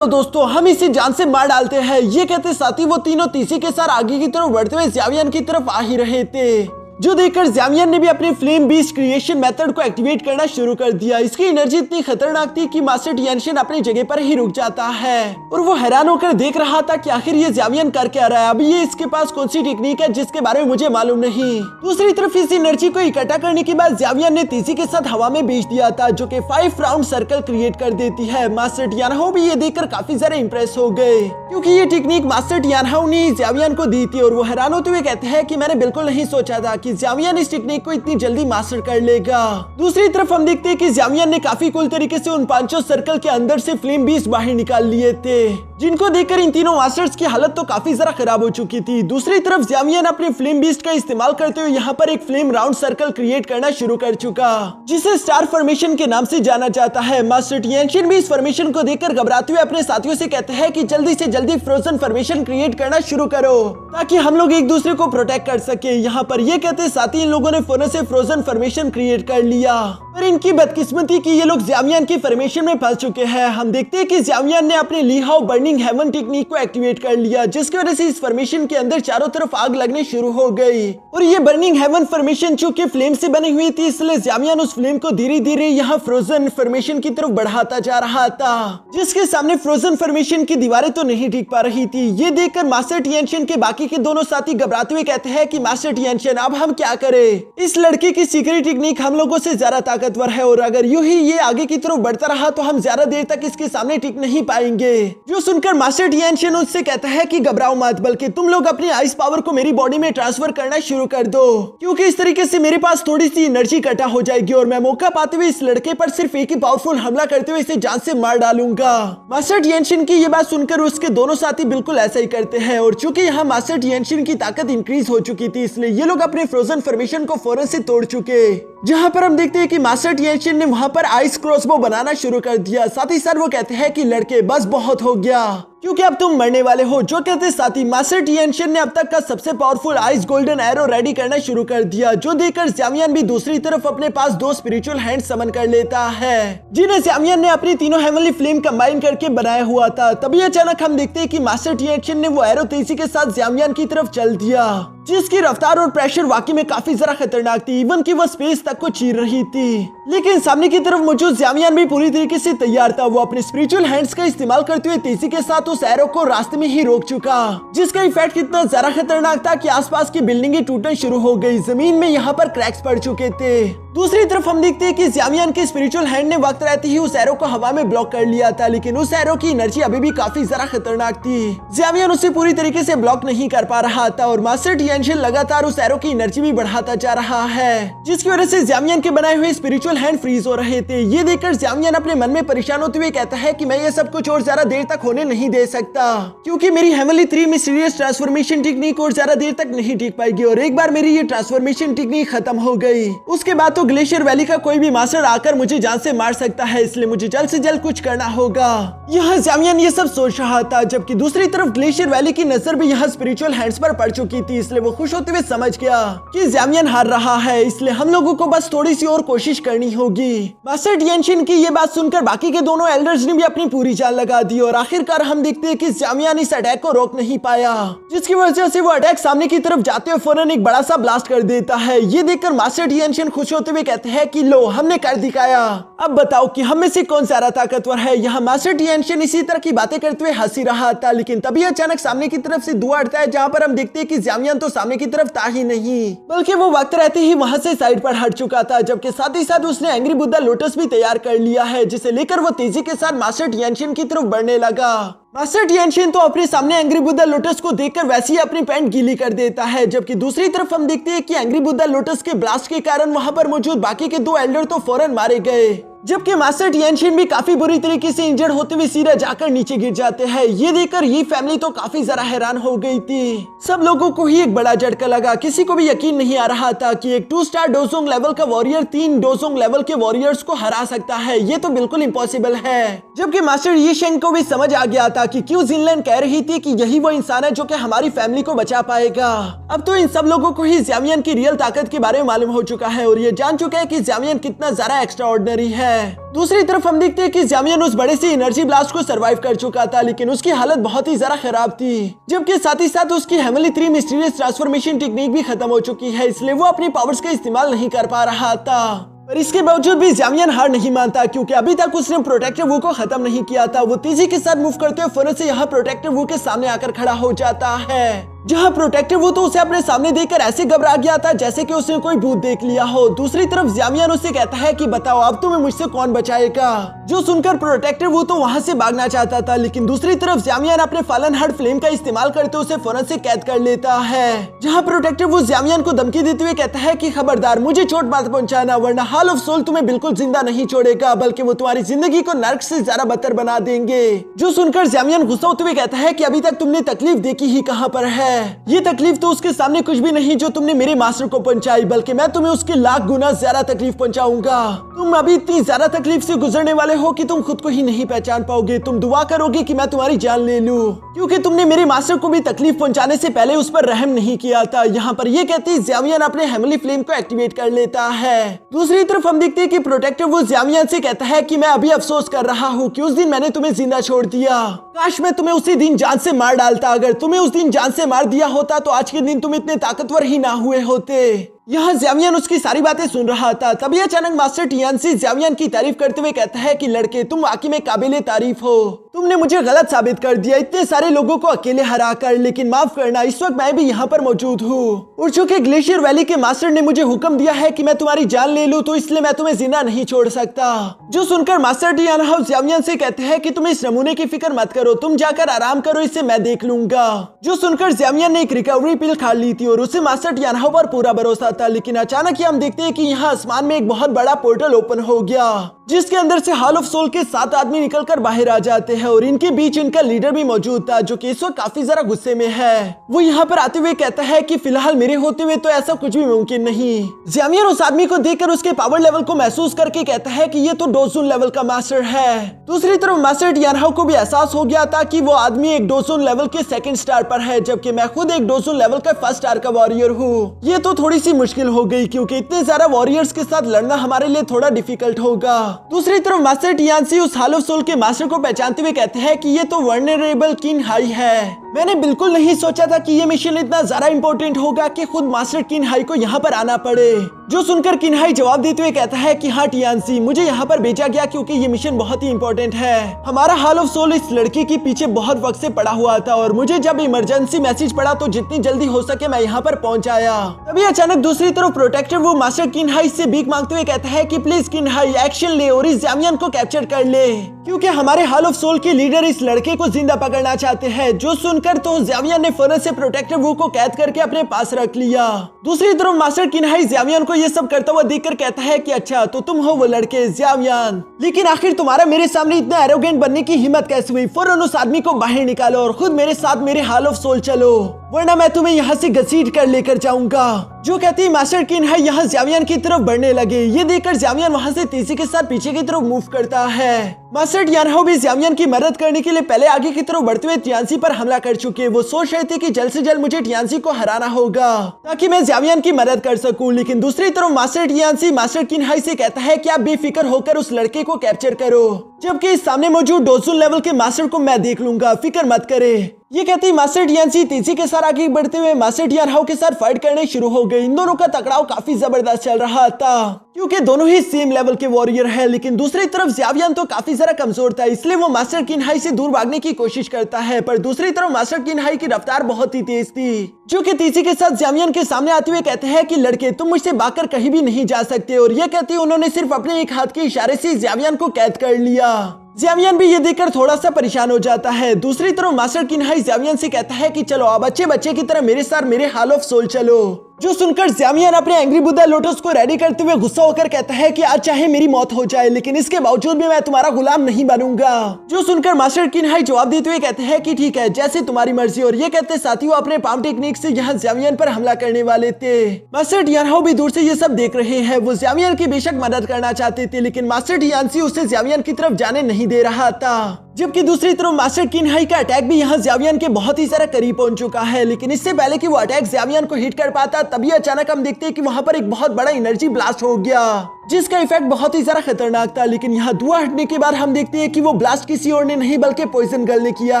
तो दोस्तों हम इसे जान से मार डालते हैं। ये कहते साथ ही वो तीनों तीसी के साथ आगे की तरफ बढ़ते हुए ज़्यावियन की तरफ आ ही रहे थे, जो देखकर ज़्यावियन ने भी अपने फ्लेम बीस्ट क्रिएशन मेथड को एक्टिवेट करना शुरू कर दिया। इसकी एनर्जी इतनी खतरनाक थी कि मास्टर टियानशिन अपनी जगह पर ही रुक जाता है और वो हैरान होकर देख रहा था कि आखिर ये ज़्यावियन कर क्या रहा है। अभी ये इसके पास कौन सी टेक्निक है जिसके बारे में मुझे मालूम नहीं। दूसरी तरफ इस एनर्जी को इकट्ठा करने के बाद ज़्यावियन ने तीसी के साथ हवा में भेज दिया था, जो कि 5 राउंड सर्कल क्रिएट कर देती है। मास्टर टियानहाओ भी ये देखकर काफी ज्यादा इंप्रेस हो गए, क्योंकि ये टेक्निक मास्टर टियानहाओ ने ज़्यावियन को दी थी और वो हैरान होते हुए कहते हैं कि मैंने बिल्कुल नहीं सोचा था कि ज़्यावियन इस टेक्निक को इतनी जल्दी मास्टर कर लेगा। दूसरी तरफ हम देखते हैं कि ज़्यावियन ने काफी कूल तरीके से उन 5 सर्कल के अंदर से फ्लेम बीस्ट बाहर निकाल लिए थे, जिनको देखकर इन तीनों मास्टर्स की हालत तो काफी जरा खराब हो चुकी थी। दूसरी तरफ ज़्यावियन अपने फ्लेम बीस्ट का इस्तेमाल करते हुए यहाँ पर एक फ्लेम राउंड सर्कल क्रिएट करना शुरू कर चुका, जिसे स्टार फॉर्मेशन के नाम से जाना जाता है। मास्टर टियानशिन भी इस फॉर्मेशन को देखकर घबराते हुए अपने साथियों से कहते हैं कि जल्दी से जल्दी फ्रोजन फॉर्मेशन क्रिएट करना शुरू करो ताकि हम लोग एक दूसरे को प्रोटेक्ट कर सके। यहाँ पर ये कहते साथ ही इन लोगों ने फौरन से फ्रोजन फॉर्मेशन क्रिएट कर लिया, पर इनकी बदकिस्मती कि ये लोग ज़्यावियन की फॉर्मेशन में फंस चुके हैं। हम देखते हैं कि ज़्यावियन ने अपने ली हाओ बर्निंग हेवन टेक्निक को एक्टिवेट कर लिया, जिसकी वजह से इस फॉर्मेशन के अंदर चारों तरफ आग लगने शुरू हो गई। और ये बर्निंग हेवन फॉर्मेशन चूंकि फ्लेम से बनी हुई थी, इसलिए ज़्यावियन उस फ्लेम को धीरे धीरे यहाँ फ्रोजन फॉर्मेशन की तरफ बढ़ाता जा रहा था, जिसके सामने फ्रोजन फॉर्मेशन की दीवारें तो नहीं टिक पा रही थी। ये देखकर मास्टर टियानशिन के बाकी के दोनों साथी घबराते हुए कहते हैं कि मास्टर टियानशिन अब हम क्या करें, इस लड़के की सीक्रेट टेक्निक हम लोगों से ज्यादा ताकतवर है और अगर यूं ही ये आगे की तरफ बढ़ता रहा तो हम ज्यादा देर तक इसके सामने टिक नहीं पाएंगे। जो सुनकर मास्टर टियानशिन उससे कहता है कि घबराओ मत, बल्कि तुम लोग अपनी आइस पावर को मेरी बॉडी में ट्रांसफर करना शुरू कर दो, क्योंकि इस तरीके से मेरे पास थोड़ी सी एनर्जी इकट्ठा हो जाएगी और मैं मौका पाते हुए इस लड़के पर सिर्फ एक ही पावरफुल हमला करते हुए इसे जान से मार डालूंगा। मास्टर टियानशिन की ये बात सुनकर उसके दोनों साथी बिल्कुल ऐसा ही करते हैं और चूंकि यहाँ मास्टर टियानशिन की ताकत इंक्रीज हो चुकी थी, इसलिए ये लोग अपने फ्रोजन फॉर्मेशन को फौरन से तोड़ चुके। जहाँ पर हम देखते हैं कि मास्टर टियानशिन ने वहाँ पर आइस क्रॉसबो बनाना शुरू कर दिया। साथ ही साथ वो कहते हैं कि लड़के बस बहुत हो गया, क्योंकि अब तुम मरने वाले हो। जो कहते साथ ही मास्टर टियानशिन ने अब तक का सबसे powerful ice golden arrow ready करना शुरू कर दिया, जो देखकर ज़्यावियन भी दूसरी तरफ अपने पास 2 स्पिरिचुअल हैंड समन कर लेता है, जिन्हें ज़्यावियन ने अपनी तीनों हेवनली फ्लेम कंबाइन करके बनाया हुआ था। तभी अचानक हम देखते हैं कि मास्टर टियानशिन ने वो एरो तेजी के साथ ज़्यावियन की तरफ चल दिया, जिसकी रफ्तार और प्रेशर वाकई में काफी जरा खतरनाक थी, इवन कि वो स्पेस तक को चीर रही थी। लेकिन सामने की तरफ मौजूद ज़्यावियन भी पूरी तरीके से तैयार था। वो अपने स्पिरिचुअल हैंड्स का इस्तेमाल करते हुए तेजी के साथ उस एरो को रास्ते में ही रोक चुका, जिसका इफेक्ट इतना ज्यादा खतरनाक था कि आसपास की बिल्डिंगें टूटना शुरू हो गई, जमीन में यहाँ पर क्रैक्स पड़ चुके थे। दूसरी तरफ हम देखते हैं कि ज़्यावियन के स्पिरिचुअल हैंड ने वक्त रहते ही उस एरो को हवा में ब्लॉक कर लिया था, लेकिन उस एरो की एनर्जी अभी भी काफी जरा खतरनाक थी। ज़्यावियन उसे पूरी तरीके से ब्लॉक नहीं कर पा रहा था और मास्टर टियानशिन लगातार उस एरो की एनर्जी भी बढ़ाता जा रहा है, जिसकी वजह से ज़्यावियन के बनाए हुए स्पिरिचुअल हैंड फ्रीज हो रहे थे। ये देखकर ज़्यावियन अपने मन में परेशान होते हुए कहता है कि मैं ये सब कुछ और ज्यादा देर तक होने नहीं दे सकता, क्योंकि मेरी हेवनली 3 मिस्टीरियस ट्रांसफॉर्मेशन टेक्निक और ज्यादा देर तक नहीं टिक पाएगी और एक बार मेरी ये ट्रांसफॉर्मेशन टेक्निक खत्म हो गई, उसके बाद तो ग्लेशियर वैली का कोई भी मास्टर आकर मुझे जान से मार सकता है, इसलिए मुझे जल्द से जल्द कुछ करना होगा। यहाँ ज़्यावियन ये सब सोच रहा था, जबकि दूसरी तरफ ग्लेशियर वैली की नजर भी यहाँ स्पिरिचुअल हैंड्स पर पड़ चुकी थी, इसलिए वो खुश होते हुए समझ गया कि ज़्यावियन हार रहा है, इसलिए हम लोगों को बस थोड़ी सी और कोशिश करनी होगी। मास्टर टियानशिन की ये बात सुनकर बाकी के दोनों एल्डर्स ने भी अपनी पूरी जान लगा दी और आखिरकार हम देखते हैं कि ज़्यावियन इस अटैक को रोक नहीं पाया, जिसकी वजह से वो अटैक सामने की तरफ जाते हुए फौरन एक बड़ा सा ब्लास्ट कर देता है। ये देखकर मास्टर टियानशिन खुश होते हुए कहते हैं कि लो हमने कर दिखाया, अब बताओ कि हम में से कौन ज्यादा ताकतवर है। यहाँ मास्टर टियानशिन इसी तरह की बातें करते हुए हंसी रहा था, लेकिन तभी अचानक सामने की तरफ से धुआं उठता है, जहाँ पर हम देखते हैं कि ज़्यावियन तो सामने की तरफ था ही नहीं, बल्कि वो वक्त रहते ही वहाँ से साइड पर हट चुका था, जबकि साथ ही साथ उसने एंग्री बुद्धा लोटस भी तैयार कर लिया है, जिसे लेकर वो तेजी के साथ मास्टर टियानशिन की तरफ बढ़ने लगा। मास्टर टियानशिन तो अपने सामने एंग्री बुद्धा लोटस को देखकर वैसे ही अपनी पैंट गीली कर देता है, जबकि दूसरी तरफ हम देखते हैं कि एंग्री बुद्धा लोटस के ब्लास्ट के कारण वहां पर मौजूद बाकी के 2 एल्डर तो फौरन मारे गए, जबकि मास्टर टियानशिन भी काफी बुरी तरीके से इंजर्ड होते हुए सीधा जाकर नीचे गिर जाते हैं। ये देखकर ये फैमिली तो काफी जरा हैरान हो गई थी। सब लोगों को ही एक बड़ा झटका लगा, किसी को भी यकीन नहीं आ रहा था कि एक 2 स्टार डोजोंग लेवल का वॉरियर 3 डोजोंग लेवल के वॉरियर्स को हरा सकता है, ये तो बिल्कुल इम्पॉसिबल है। जबकि मास्टर ये शेंग को भी समझ आ गया था कि क्यों जिनलैन कह रही थी कि यही वो इंसान है जो कि हमारी फैमिली को बचा पाएगा। अब तो इन सब लोगों को ही ज़्यावियन की रियल ताकत के बारे में मालूम हो चुका है और ये जान चुका है कि ज़्यावियन कितना ज्यादा एक्स्ट्राऑर्डिनरी है। दूसरी तरफ हम देखते हैं कि ज़ावियन उस बड़े से एनर्जी ब्लास्ट को सरवाइव कर चुका था, लेकिन उसकी हालत बहुत ही ज्यादा खराब थी, जबकि साथ ही साथ उसकी हेवनली 3 मिस्टीरियस ट्रांसफॉर्मेशन टेक्निक भी खत्म हो चुकी है, इसलिए वो अपनी पावर्स का इस्तेमाल नहीं कर पा रहा था। पर इसके बावजूद भी ज़ावियन हार नहीं मानता, क्योंकि अभी तक उसने प्रोटेक्टर वू को खत्म नहीं किया था। वो तेजी के साथ मूव करते हुए फौरन से यहाँ प्रोटेक्टर वू के सामने आकर खड़ा हो जाता है, जहाँ प्रोटेक्टर वो तो उसे अपने सामने देखकर ऐसे घबरा गया था जैसे कि उसने कोई भूत देख लिया हो। दूसरी तरफ ज़ावियन उससे कहता है कि बताओ अब तुम्हें मुझसे कौन बचाएगा, जो सुनकर प्रोटेक्टर वो तो वहाँ से भागना चाहता था, लेकिन दूसरी तरफ ज़ावियन अपने फलन हार्ट फ्लेम का इस्तेमाल करते उसे फौरन से कैद कर लेता है, जहाँ प्रोटेक्टर वो ज़ावियन को धमकी देते हुए कहता है कि खबरदार मुझे चोट मत पहुंचाना, वरना हॉल ऑफ सोल तुम्हें बिल्कुल जिंदा नहीं छोड़ेगा, बल्कि वो तुम्हारी जिंदगी को नर्क से ज्यादा बदतर बना देंगे। जो सुनकर ज़ावियन गुस्सा होते हुए कहता है कि अभी तक तुमने तकलीफ देखी ही कहाँ पर है, ये तकलीफ तो उसके सामने कुछ भी नहीं जो तुमने मेरे मास्टर को पहुंचाई, बल्कि मैं तुम्हें उसके लाख गुना ज्यादा तकलीफ पहुंचाऊंगा। तुम अभी इतनी ज्यादा तकलीफ से गुजरने वाले हो कि तुम खुद को ही नहीं पहचान पाओगे। तुम दुआ करोगे कि मैं तुम्हारी जान ले लूं, क्योंकि तुमने मेरे मास्टर को भी तकलीफ पहुंचाने से पहले उस पर रहम नहीं किया था। यहाँ पर ये कहते ज़ावियन अपने हेवनली फ्लेम को एक्टिवेट कर लेता है। दूसरी तरफ हम देखते हैं कि प्रोटेक्टर वो ज़ावियन से कहता है कि मैं अभी अफसोस कर रहा हूँ कि उस दिन मैंने तुम्हें जिंदा छोड़ दिया, काश मैं तुम्हें उसी दिन जान से मार डालता। अगर तुम्हें उस दिन जान से मार दिया होता तो आज के दिन तुम इतने ताकतवर ही ना हुए होते। यहाँ ज़ावियन उसकी सारी बातें सुन रहा था, तभी अचानक मास्टर टियानसी ज़ावियन की तारीफ करते हुए कहता है कि लड़के तुम वाकई में काबिले तारीफ हो, तुमने मुझे गलत साबित कर दिया इतने सारे लोगों को अकेले हरा कर, लेकिन माफ करना इस वक्त मैं भी यहाँ पर मौजूद हूँ, और चूंकि ग्लेशियर वैली के मास्टर ने मुझे हुक्म दिया है कि मैं तुम्हारी जान ले लूँ, तो इसलिए मैं तुम्हें जिंदा नहीं छोड़ सकता। जो सुनकर मास्टर टियानहाउ ज़ावियन से कहते हैं कि तुम इस नमूने की फिक्र मत करो, तुम जाकर आराम करो, इसे मैं देख लूंगा। जो सुनकर ज़ावियन ने एक रिकवरी पिल खा ली थी और उसे मास्टर टियानहाउ पर पूरा भरोसा था, लेकिन अचानक हम देखते हैं कि यहाँ आसमान में एक बहुत बड़ा पोर्टल ओपन हो गया, जिसके अंदर से हॉल ऑफ सोल के 7 आदमी निकलकर बाहर आ जाते हैं, और इनके बीच इनका लीडर भी मौजूद था, जो कि इस वक्त काफी जरा गुस्से में है। वो यहाँ पर आते हुए कहता है कि फिलहाल मेरे होते हुए तो ऐसा कुछ भी मुमकिन नहीं। ज़ावियन उस आदमी को देखकर उसके पावर लेवल को महसूस करके कहता है कि ये तो डोज़ुन लेवल का मास्टर है। दूसरी तरफ मास्टर टियानहाउ को भी एहसास हो गया था कि वो आदमी एक डोज़ुन लेवल के 2nd स्टार पर है, जबकि मैं खुद एक डोज़ुन लेवल का 1st स्टार का वॉरियर हूँ। ये तो थोड़ी सी मुश्किल हो गई, क्योंकि इतने सारा वॉरियर्स के साथ लड़ना हमारे लिए थोड़ा डिफिकल्ट होगा। दूसरी तरफ मास्टर टियानसी उस हॉल ऑफ सोल के मास्टर को पहचानते हुए कहते हैं कि ये तो वर्नरेबल किन हाई है। मैंने बिल्कुल नहीं सोचा था कि ये मिशन इतना ज्यादा इंपॉर्टेंट होगा कि खुद मास्टर किनहाई को यहाँ पर आना पड़े। जो सुनकर किनहाई जवाब देते हुए कहता है कि हाँ टियानसी, मुझे यहाँ पर भेजा गया क्योंकि ये मिशन बहुत ही इंपॉर्टेंट है। हमारा हॉल ऑफ सोल इस लड़के के पीछे बहुत वक्त से पड़ा हुआ था, और मुझे जब इमरजेंसी मैसेज पड़ा तो जितनी जल्दी हो सके मैं यहाँ पर पहुँच आया। तभी अचानक दूसरी तरफ प्रोटेक्टर वो मास्टर किनहाई से भीख मांगते हुए कहता है कि प्लीज किनहाई एक्शन ले और इस ज़ावियन को कैप्चर कर ले, क्योंकि हमारे हॉल ऑफ सोल के लीडर इस लड़के को जिंदा पकड़ना चाहते हैं। जो सुनकर तो ज़ावियन ने फौरन से प्रोटेक्टर वो को कैद करके अपने पास रख लिया। दूसरी तरफ मास्टर किनहाई ज़ावियन को ये सब करता हुआ देखकर कहता है कि अच्छा तो तुम हो वो लड़के ज़ावियन, लेकिन आखिर तुम्हारा मेरे सामने इतना एरोगेंट बनने की हिम्मत कैसे हुई? फौरन उस आदमी को बाहर निकालो और खुद मेरे साथ मेरे हॉल ऑफ सोल चलो, वरना मैं तुम्हें यहाँ से घसीट कर लेकर जाऊंगा। जो कहती है मास्टर किनहाई यहाँ ज़ावियन की तरफ बढ़ने लगे। ये देखकर ज़ावियन वहाँ से तेजी के साथ पीछे की तरफ मूव करता है। मास्टर टियानहाउ भी ज़ावियन की मदद करने के लिए पहले आगे की तरफ बढ़ते हुए टियानसी पर हमला कर चुके। वो सोच रहे थे कि जल्द से जल्द मुझे टियानसी को हराना होगा ताकि मैं ज़ावियन की मदद कर सकूं, लेकिन दूसरी तरफ मास्टर टियानसी मास्टर किनहाई से कहता है कि आप बेफिक्र होकर उस लड़के को कैप्चर करो, जबकि इस सामने मौजूद डोज़ुन लेवल के मास्टर को मैं देख लूंगा, फिक्र मत करे। ये कहती मास्टर टियानसी तेजी के साथ आगे बढ़ते हुए मास्टर टियानहाउ के साथ फाइट करने शुरू हो गए। इन दोनों का टकराव काफी जबरदस्त चल रहा था, क्योंकि दोनों ही सेम लेवल के वॉरियर है, लेकिन दूसरी तरफ ज़ावियन तो काफी जरा कमजोर था, इसलिए वो मास्टर किनहाई से दूर भागने की कोशिश करता है। पर दूसरी तरफ मास्टर किनहाई की रफ्तार बहुत ही तेज थी, जो कि तेजी के साथ ज़ावियन के सामने आते हुए कहते हैं कि लड़के तुम मुझसे भागकर कहीं भी नहीं जा सकते। और ये कहते उन्होंने सिर्फ अपने एक हाथ के इशारे से ज़ावियन को कैद कर लिया। ज़ावियन भी ये देखकर थोड़ा सा परेशान हो जाता है। दूसरी तरफ मास्टर किनहाई ज़ावियन से कहता है कि चलो अब अच्छे बच्चे की तरह मेरे साथ मेरे हॉल ऑफ सोल चलो। जो सुनकर ज़ावियन अपने एंग्री बुद्धा लोटस को रेडी करते हुए गुस्सा होकर कहता है कि आज चाहे मेरी मौत हो जाए, लेकिन इसके बावजूद भी मैं तुम्हारा गुलाम नहीं बनूंगा। जो सुनकर मास्टर किनहाई जवाब देते हुए कहते हैं कि ठीक है, जैसे तुम्हारी मर्जी। और ये कहते साथ ही वो अपने पाम टेक्निक से यहाँ ज़ावियन पर हमला करने वाले थे। मास्टर टियानहाउ भी दूर से ये सब देख रहे हैं। वो ज़ावियन की बेशक मदद करना चाहते थे, लेकिन मास्टर टियानसी उसे ज़ावियन की तरफ जाने नहीं दे रहा था। जबकि दूसरी तरफ मास्टर किनहाई का अटैक भी यहाँ ज़ावियन के बहुत ही सारा करीब पहुंच चुका है, लेकिन इससे पहले कि वो अटैक ज़ावियन को हिट कर पाता तभी अचानक हम देखते हैं कि वहां पर एक बहुत बड़ा एनर्जी ब्लास्ट हो गया, जिसका इफेक्ट बहुत ही ज्यादा खतरनाक था। लेकिन यहाँ धुआं हटने के बाद हम देखते हैं कि वो ब्लास्ट किसी और ने नहीं बल्कि पॉइजन गर्ल ने किया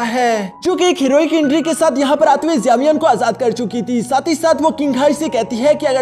है, जो कि एक हीरोइक एंट्री के साथ यहाँ पर आते हुए ज़ावियन को आजाद कर चुकी थी। साथ ही साथ वो किनहाई से कहती है कि अगर